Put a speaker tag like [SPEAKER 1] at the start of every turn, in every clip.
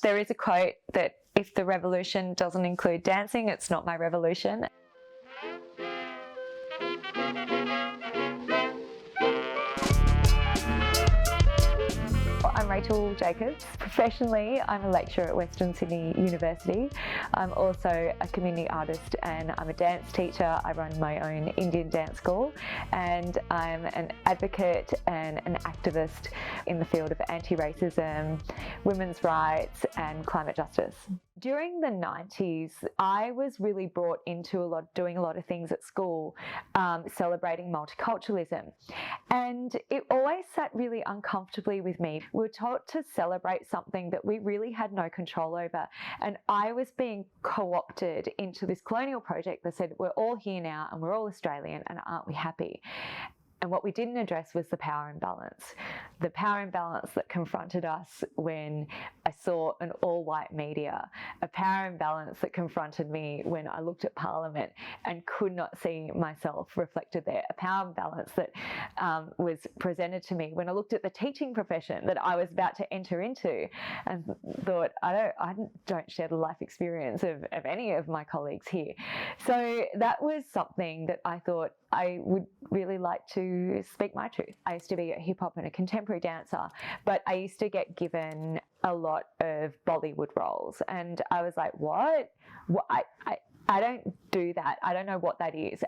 [SPEAKER 1] There is a quote that if the revolution doesn't include dancing, it's not my revolution. I'm Racheal Jacobs. Professionally, I'm a lecturer at Western Sydney University. I'm also a community artist and I'm a dance teacher. I run my own Indian dance school and I'm an advocate and an activist in the field of anti-racism, women's rights and climate justice. During the 90s, I was really brought into doing a lot of things at school, celebrating multiculturalism. And it always sat really uncomfortably with me. We were taught to celebrate something that we really had no control over. And I was being co-opted into this colonial project that said, we're all here now and we're all Australian and aren't we happy? And what we didn't address was the power imbalance. The power imbalance that confronted us when I saw an all-white media. A power imbalance that confronted me when I looked at Parliament and could not see myself reflected there. A power imbalance that was presented to me when I looked at the teaching profession that I was about to enter into and thought, I don't share the life experience of any of my colleagues here. So that was something that I thought I would really like to speak my truth. I used to be a hip hop and a contemporary dancer, but I used to get given a lot of Bollywood roles. And I was like, what? I don't do that. I don't know what that is.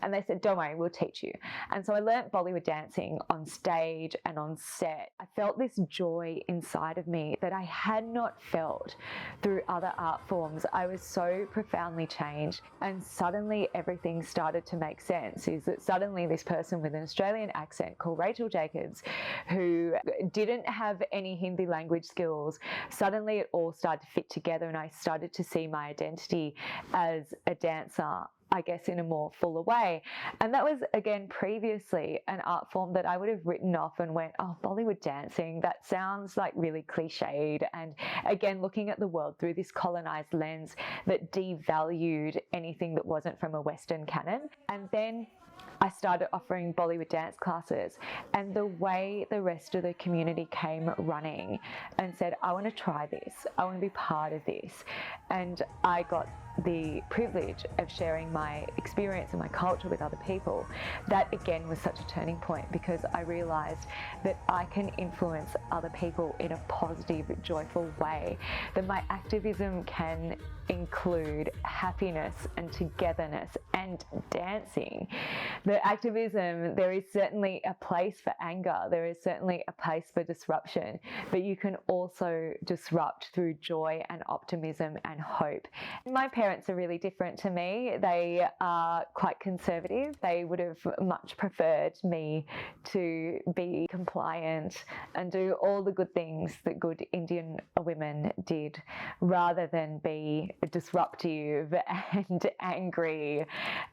[SPEAKER 1] And they said, don't worry, we'll teach you. And so I learnt Bollywood dancing on stage and on set. I felt this joy inside of me that I had not felt through other art forms. I was so profoundly changed. And suddenly everything started to make sense. Is that suddenly this person with an Australian accent called Racheal Jacobs, who didn't have any Hindi language skills, suddenly it all started to fit together and I started to see my identity as a dancer, I guess, in a more fuller way. And that was, again, previously an art form that I would have written off and went, oh, Bollywood dancing, that sounds like really cliched. And again, looking at the world through this colonized lens that devalued anything that wasn't from a Western canon. And then I started offering Bollywood dance classes, and the way the rest of the community came running and said, I want to try this, I want to be part of this. And I got the privilege of sharing my experience and my culture with other people. That again was such a turning point because I realized that I can influence other people in a positive, joyful way, that my activism can include happiness and togetherness and dancing. The activism, there is certainly a place for anger, there is certainly a place for disruption, but you can also disrupt through joy and optimism and hope. My parents are really different to me. They are quite conservative. They would have much preferred me to be compliant and do all the good things that good Indian women did, rather than be disruptive and angry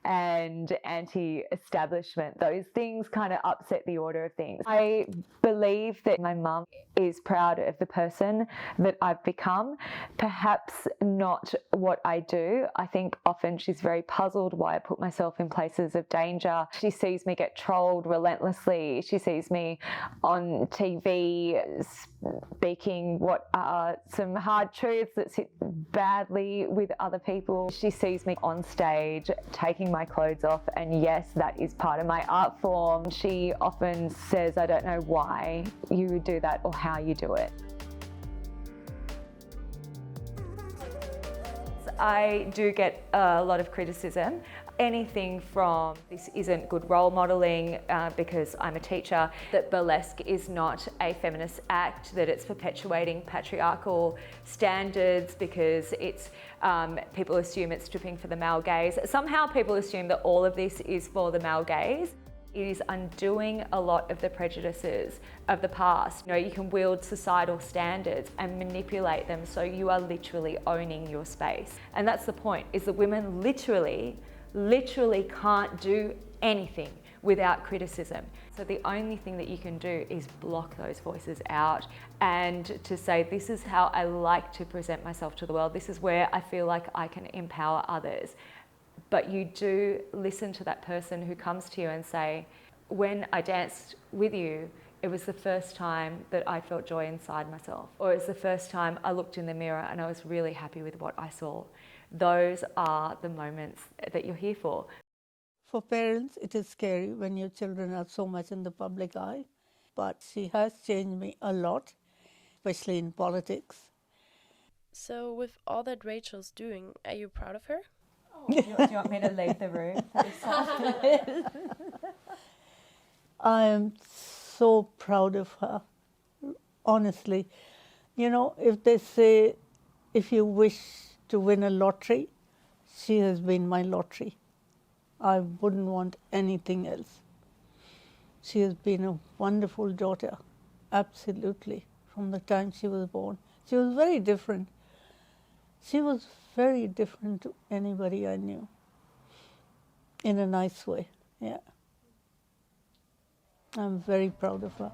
[SPEAKER 1] and anti-establishment. Those things kind of upset the order of things. I believe that my mum is proud of the person that I've become, perhaps not what I do. I think often she's very puzzled why I put myself in places of danger. She sees me get trolled relentlessly. She sees me on TV speaking what are some hard truths that sit badly with other people. She sees me on stage taking my clothes off, and yes, that is part of my art form. She often says, I don't know why you would do that or how you do it. I do get a lot of criticism. Anything from this isn't good role modelling because I'm a teacher, that burlesque is not a feminist act, that it's perpetuating patriarchal standards because it's people assume it's stripping for the male gaze. Somehow people assume that all of this is for the male gaze. It is undoing a lot of the prejudices of the past. You can wield societal standards and manipulate them so you are literally owning your space. And that's the point, is that women literally can't do anything without criticism. So the only thing that you can do is block those voices out and to say, this is how I like to present myself to the world. This is where I feel like I can empower others. But you do listen to that person who comes to you and say, when I danced with you, It was the first time that I felt joy inside myself, or it was the first time I looked in the mirror and I was really happy with what I saw. Those are the moments that you're here for.
[SPEAKER 2] For parents, it is scary when your children are so much in the public eye, but she has changed me a lot, especially in politics.
[SPEAKER 3] So with all that Racheal's doing, are you proud of her?
[SPEAKER 1] Oh, do you want me to leave the room?
[SPEAKER 2] I am so proud of her, honestly. You know, if they say, if you wish to win a lottery, she has been my lottery. I wouldn't want anything else. She has been a wonderful daughter, absolutely, from the time she was born. She was very different. She was very different to anybody I knew, in a nice way, yeah. I'm very proud of her.